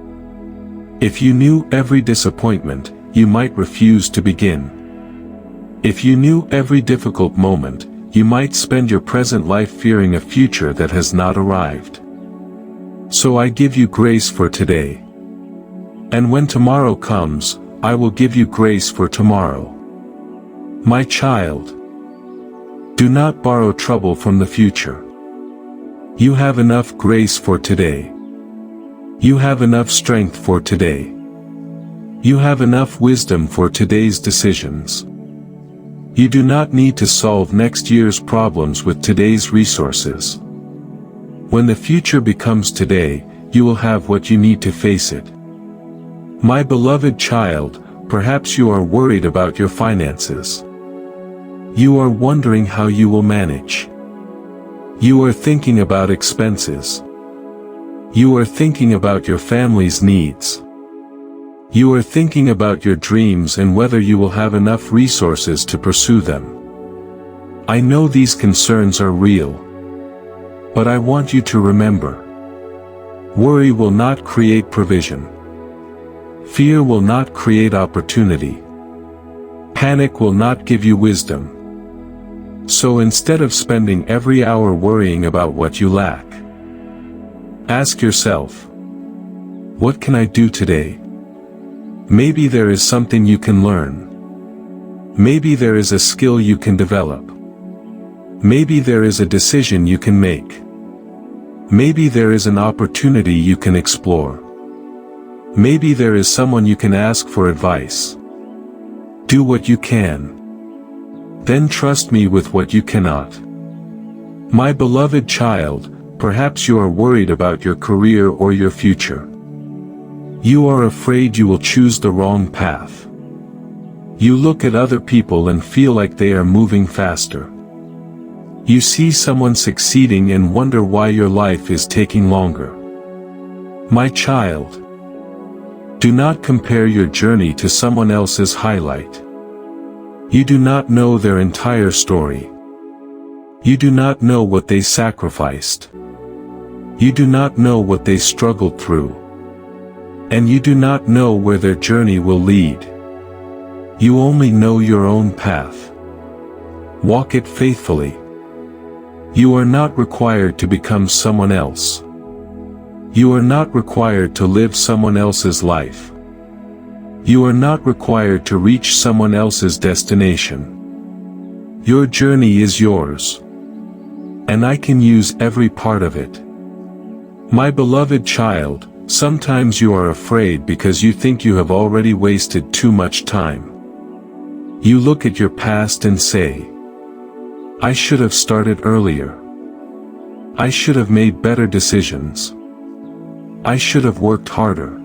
If you knew every disappointment, you might refuse to begin. If you knew every difficult moment, you might spend your present life fearing a future that has not arrived. So I give you grace for today. And when tomorrow comes, I will give you grace for tomorrow. My child, do not borrow trouble from the future. You have enough grace for today. You have enough strength for today. You have enough wisdom for today's decisions. You do not need to solve next year's problems with today's resources. When the future becomes today, you will have what you need to face it. My beloved child, perhaps you are worried about your finances. You are wondering how you will manage. You are thinking about expenses. You are thinking about your family's needs. You are thinking about your dreams and whether you will have enough resources to pursue them. I know these concerns are real. But I want you to remember. Worry will not create provision. Fear will not create opportunity. Panic will not give you wisdom. So instead of spending every hour worrying about what you lack, ask yourself, what can I do today? Maybe there is something you can learn. Maybe there is a skill you can develop. Maybe there is a decision you can make. Maybe there is an opportunity you can explore. Maybe there is someone you can ask for advice. Do what you can. Then trust me with what you cannot. My beloved child, perhaps you are worried about your career or your future. You are afraid you will choose the wrong path. You look at other people and feel like they are moving faster. You see someone succeeding and wonder why your life is taking longer. My child, do not compare your journey to someone else's highlight. You do not know their entire story. You do not know what they sacrificed. You do not know what they struggled through. And you do not know where their journey will lead. You only know your own path. Walk it faithfully. You are not required to become someone else. You are not required to live someone else's life. You are not required to reach someone else's destination. Your journey is yours. And I can use every part of it. My beloved child, sometimes you are afraid because you think you have already wasted too much time. You look at your past and say, I should have started earlier. I should have made better decisions. I should have worked harder.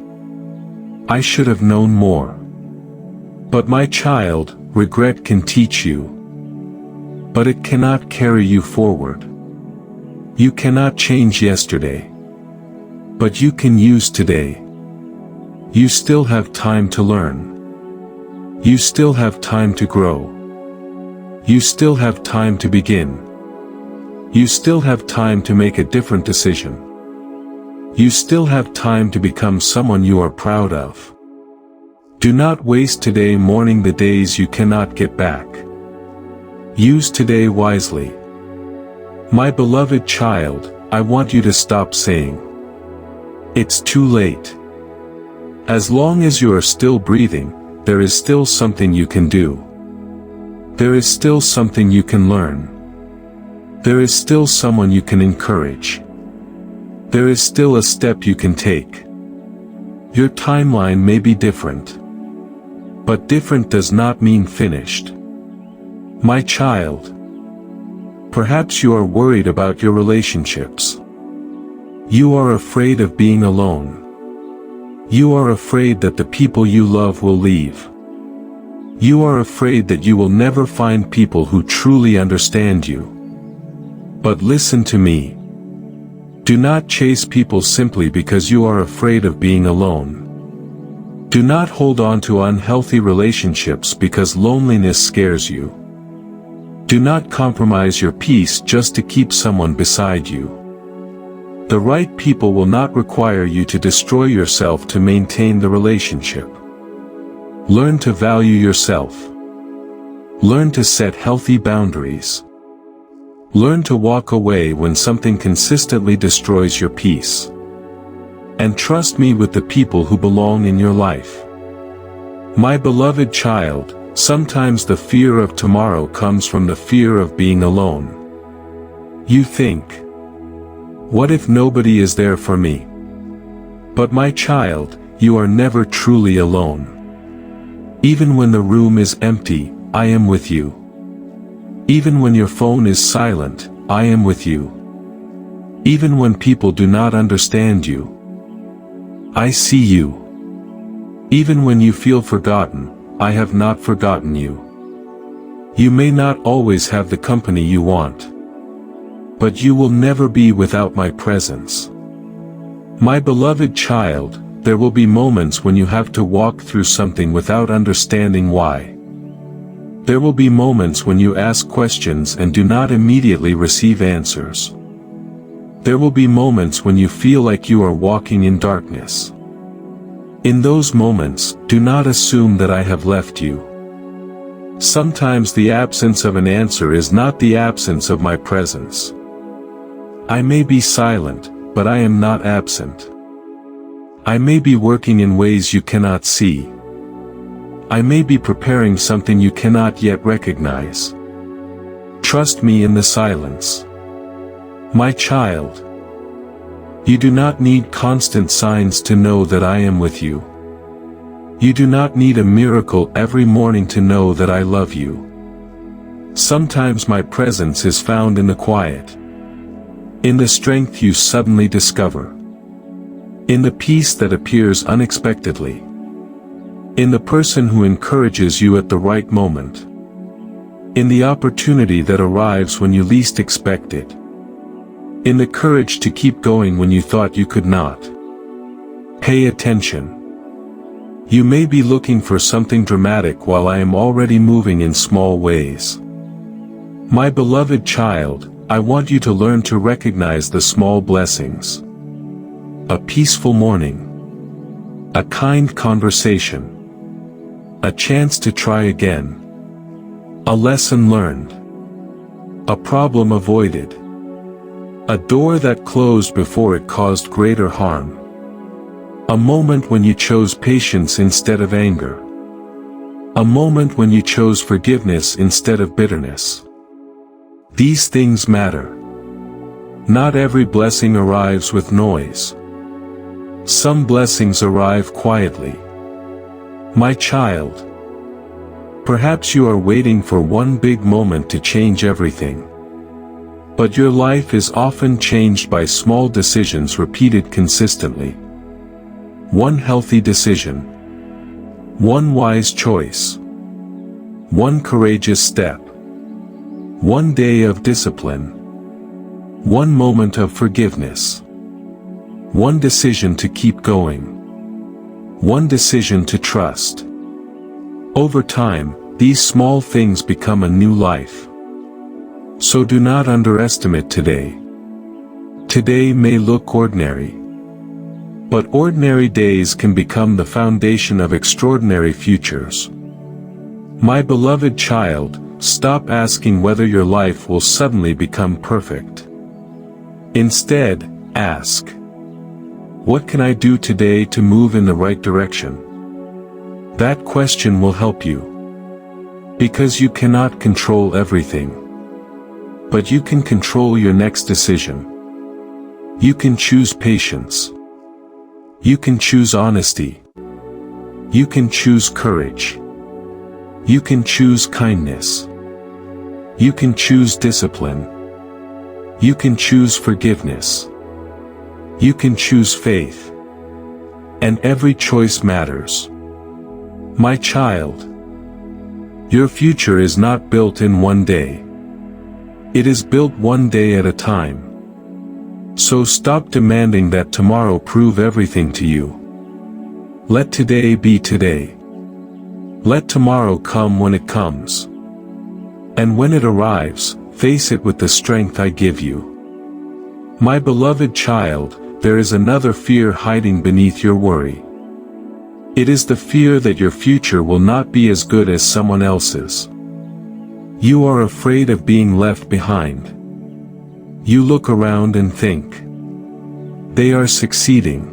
I should have known more. But my child, regret can teach you. But it cannot carry you forward. You cannot change yesterday. But you can use today. You still have time to learn. You still have time to grow. You still have time to begin. You still have time to make a different decision. You still have time to become someone you are proud of. Do not waste today mourning the days you cannot get back. Use today wisely. My beloved child, I want you to stop saying, it's too late. As long as you are still breathing, there is still something you can do. There is still something you can learn. There is still someone you can encourage. There is still a step you can take. Your timeline may be different. But different does not mean finished. My child, perhaps you are worried about your relationships. You are afraid of being alone. You are afraid that the people you love will leave. You are afraid that you will never find people who truly understand you. But listen to me. Do not chase people simply because you are afraid of being alone. Do not hold on to unhealthy relationships because loneliness scares you. Do not compromise your peace just to keep someone beside you. The right people will not require you to destroy yourself to maintain the relationship. Learn to value yourself. Learn to set healthy boundaries. Learn to walk away when something consistently destroys your peace. And trust me with the people who belong in your life. My beloved child, sometimes the fear of tomorrow comes from the fear of being alone. You think, what if nobody is there for me? But my child, you are never truly alone. Even when the room is empty, I am with you. Even when your phone is silent, I am with you. Even when people do not understand you, I see you. Even when you feel forgotten, I have not forgotten you. You may not always have the company you want, but you will never be without my presence. My beloved child, there will be moments when you have to walk through something without understanding why. There will be moments when you ask questions and do not immediately receive answers. There will be moments when you feel like you are walking in darkness. In those moments, do not assume that I have left you. Sometimes the absence of an answer is not the absence of my presence. I may be silent, but I am not absent. I may be working in ways you cannot see. I may be preparing something you cannot yet recognize. Trust me in the silence. My child, you do not need constant signs to know that I am with you. You do not need a miracle every morning to know that I love you. Sometimes my presence is found in the quiet, in the strength you suddenly discover, in the peace that appears unexpectedly, in the person who encourages you at the right moment, in the opportunity that arrives when you least expect it, in the courage to keep going when you thought you could not. Pay attention. You may be looking for something dramatic while I am already moving in small ways. My beloved child, I want you to learn to recognize the small blessings. A peaceful morning. A kind conversation. A chance to try again. A lesson learned. A problem avoided. A door that closed before it caused greater harm. A moment when you chose patience instead of anger. A moment when you chose forgiveness instead of bitterness. These things matter. Not every blessing arrives with noise. Some blessings arrive quietly. My child, perhaps you are waiting for one big moment to change everything. But your life is often changed by small decisions repeated consistently. One healthy decision. One wise choice. One courageous step. One day of discipline. One moment of forgiveness. One decision to keep going. One decision to trust. Over time, these small things become a new life. So do not underestimate today. Today may look ordinary. But ordinary days can become the foundation of extraordinary futures. My beloved child, stop asking whether your life will suddenly become perfect. Instead, ask, what can I do today to move in the right direction? That question will help you. Because you cannot control everything. But you can control your next decision. You can choose patience. You can choose honesty. You can choose courage. You can choose kindness. You can choose discipline. You can choose forgiveness. You can choose faith. And every choice matters. My child, your future is not built in one day. It is built one day at a time. So stop demanding that tomorrow prove everything to you. Let today be today. Let tomorrow come when it comes. And when it arrives, face it with the strength I give you. My beloved child, there is another fear hiding beneath your worry. It is the fear that your future will not be as good as someone else's. You are afraid of being left behind. You look around and think, they are succeeding.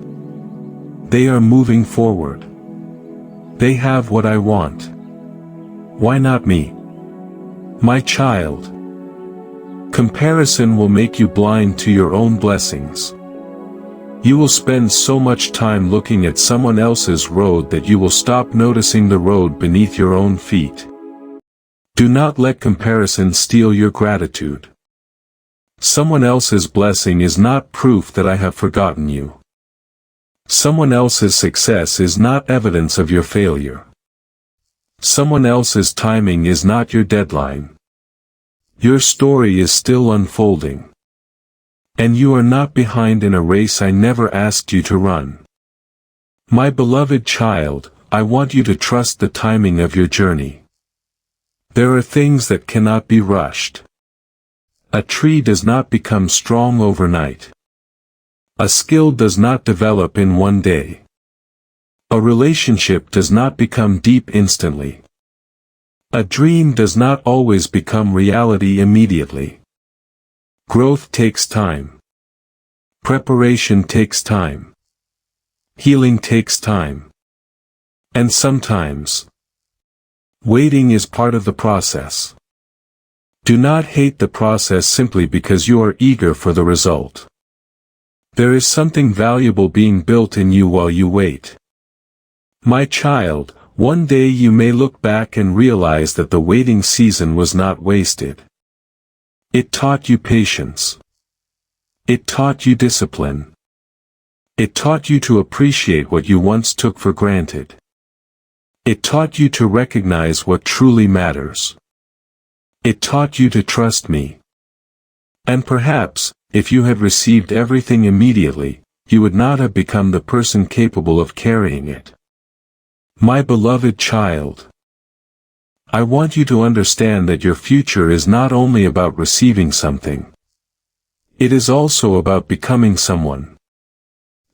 They are moving forward. They have what I want. Why not me? My child, comparison will make you blind to your own blessings. You will spend so much time looking at someone else's road that you will stop noticing the road beneath your own feet. Do not let comparison steal your gratitude. Someone else's blessing is not proof that I have forgotten you. Someone else's success is not evidence of your failure. Someone else's timing is not your deadline. Your story is still unfolding. And you are not behind in a race I never asked you to run. My beloved child, I want you to trust the timing of your journey. There are things that cannot be rushed. A tree does not become strong overnight. A skill does not develop in one day. A relationship does not become deep instantly. A dream does not always become reality immediately. Growth takes time. Preparation takes time. Healing takes time. And sometimes, waiting is part of the process. Do not hate the process simply because you are eager for the result. There is something valuable being built in you while you wait. My child, one day you may look back and realize that the waiting season was not wasted. It taught you patience. It taught you discipline. It taught you to appreciate what you once took for granted. It taught you to recognize what truly matters. It taught you to trust me. And perhaps, if you had received everything immediately, you would not have become the person capable of carrying it. My beloved child, I want you to understand that your future is not only about receiving something. It is also about becoming someone.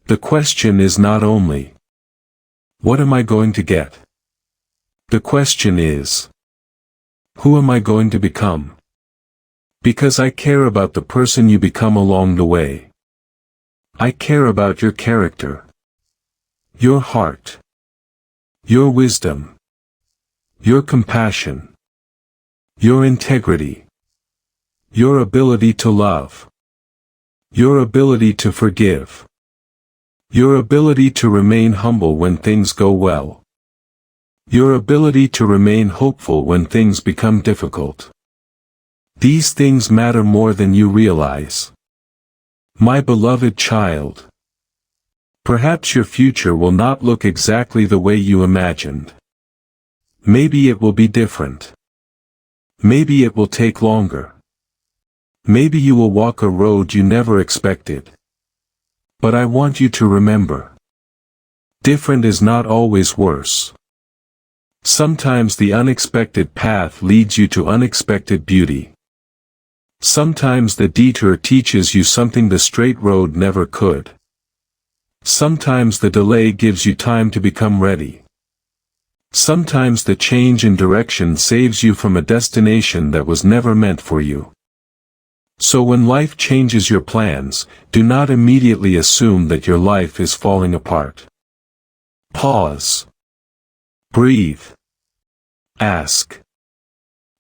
The question is not only, what am I going to get? The question is, who am I going to become? Because I care about the person you become along the way. I care about your character, your heart, your wisdom, your compassion, your integrity, your ability to love, your ability to forgive, your ability to remain humble when things go well, your ability to remain hopeful when things become difficult. These things matter more than you realize. My beloved child, perhaps your future will not look exactly the way you imagined. Maybe it will be different. Maybe it will take longer. Maybe you will walk a road you never expected. But I want you to remember, different is not always worse. Sometimes the unexpected path leads you to unexpected beauty. Sometimes the detour teaches you something the straight road never could. Sometimes the delay gives you time to become ready. Sometimes the change in direction saves you from a destination that was never meant for you. So when life changes your plans, do not immediately assume that your life is falling apart. Pause. Breathe. Ask,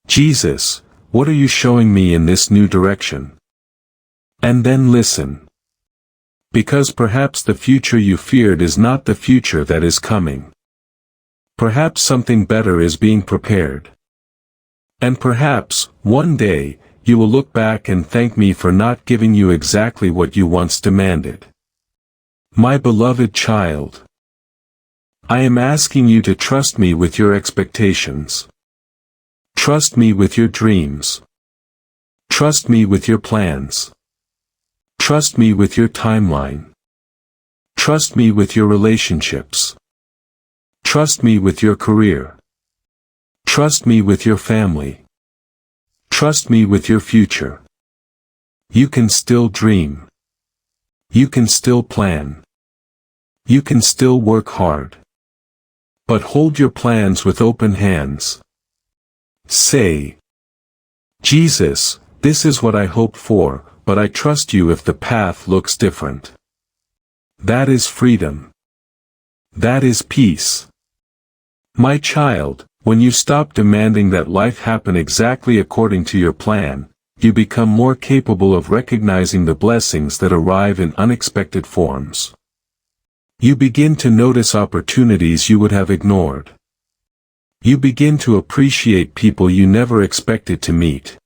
Jesus, what are you showing me in this new direction? And then listen. Because perhaps the future you feared is not the future that is coming. Perhaps something better is being prepared. And perhaps, one day, you will look back and thank me for not giving you exactly what you once demanded. My beloved child, I am asking you to trust me with your expectations. Trust me with your dreams. Trust me with your plans. Trust me with your timeline. Trust me with your relationships. Trust me with your career. Trust me with your family. Trust me with your future. You can still dream. You can still plan. You can still work hard. But hold your plans with open hands. Say, Jesus, this is what I hoped for, but I trust you if the path looks different. That is freedom. That is peace. My child, when you stop demanding that life happen exactly according to your plan, you become more capable of recognizing the blessings that arrive in unexpected forms. You begin to notice opportunities you would have ignored. You begin to appreciate people you never expected to meet.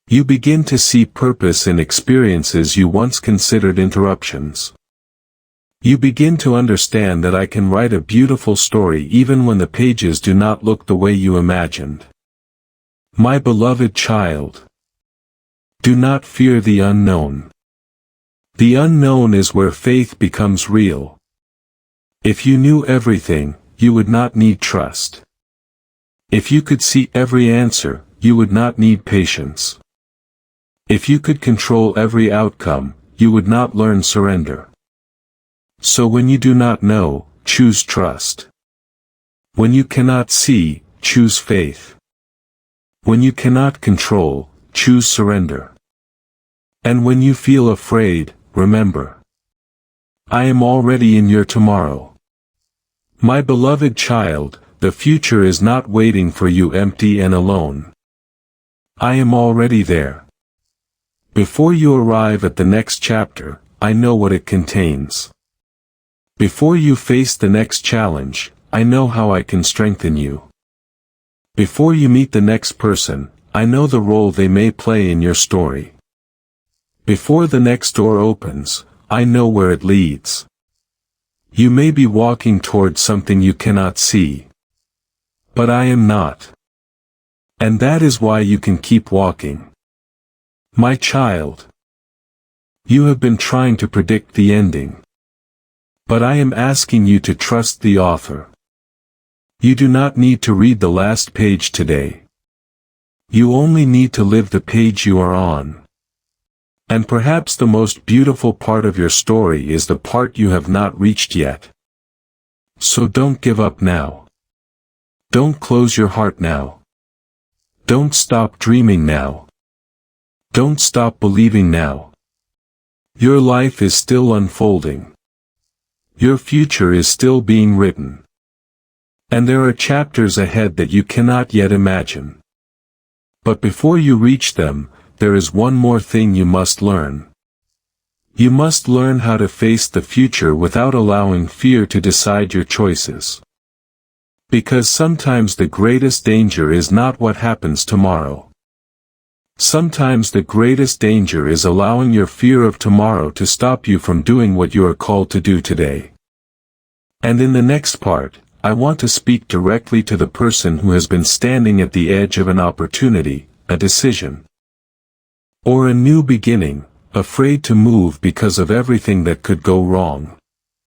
You begin to see purpose in experiences you once considered interruptions. You begin to understand that I can write a beautiful story even when the pages do not look the way you imagined. My beloved child, do not fear the unknown. The unknown is where faith becomes real. If you knew everything, you would not need trust. If you could see every answer, you would not need patience. If you could control every outcome, you would not learn surrender. So when you do not know, choose trust. When you cannot see, choose faith. When you cannot control, choose surrender. And when you feel afraid, remember, I am already in your tomorrow. My beloved child, the future is not waiting for you empty and alone. I am already there. Before you arrive at the next chapter, I know what it contains. Before you face the next challenge, I know how I can strengthen you. Before you meet the next person, I know the role they may play in your story. Before the next door opens, I know where it leads. You may be walking towards something you cannot see. But I am not. And that is why you can keep walking. My child, you have been trying to predict the ending. But I am asking you to trust the author. You do not need to read the last page today. You only need to live the page you are on. And perhaps the most beautiful part of your story is the part you have not reached yet. So don't give up now. Don't close your heart now. Don't stop dreaming now. Don't stop believing now. Your life is still unfolding. Your future is still being written. And there are chapters ahead that you cannot yet imagine. But before you reach them, there is one more thing you must learn. You must learn how to face the future without allowing fear to decide your choices. Because sometimes the greatest danger is not what happens tomorrow. Sometimes the greatest danger is allowing your fear of tomorrow to stop you from doing what you are called to do today. And in the next part, I want to speak directly to the person who has been standing at the edge of an opportunity, a decision, or a new beginning, afraid to move because of everything that could go wrong.